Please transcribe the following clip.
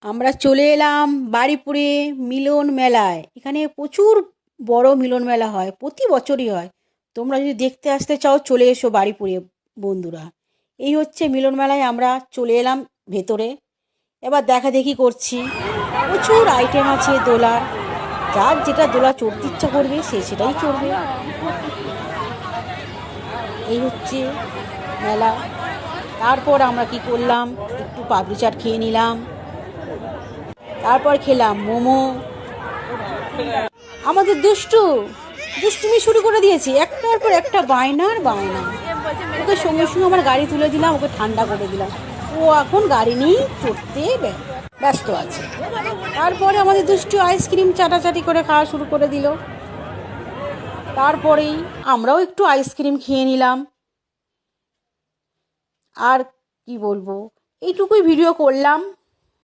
আমরা চলে এলাম বারুইপুরে মিলন মেলায়। এখানে প্রচুর বড় মিলন মেলা হয়, প্রতি বছরই হয়। তোমরা যদি দেখতে আসতে চাও চলে এসো বারুইপুরে বন্ধুরা। এই হচ্ছে মিলন মেলায় আমরা চলে এলাম ভেতরে। এবার দেখাদেখি করছি। প্রচুর আইটেম আছে দোলার, যার যেটা দোলা চড়তে ইচ্ছা করবে সে সেটাই চড়বে। এই হচ্ছে মেলা। তারপর আমরা কি করলাম, একটু পাপড়ি চাট খেয়ে নিলাম, তারপর খেলাম মোমো। আমাদের দুষ্টুমি শুরু করে দিয়েছে, একটার পর একটা বায়নার বায়না। ওকে সঙ্গে সঙ্গে আমার গাড়ি তুলে দিলাম, ওকে ঠান্ডা করে দিলাম। ও এখন গাড়ি নিয়ে চড়তে ব্যস্ত আছে। তারপরে আমাদের দুষ্টু আইসক্রিম চাটাচাটি করে খাওয়া শুরু করে দিল। তারপরেই আমরাও একটু আইসক্রিম খেয়ে নিলাম। আর কি বলবো, এইটুকুই ভিডিও করলাম।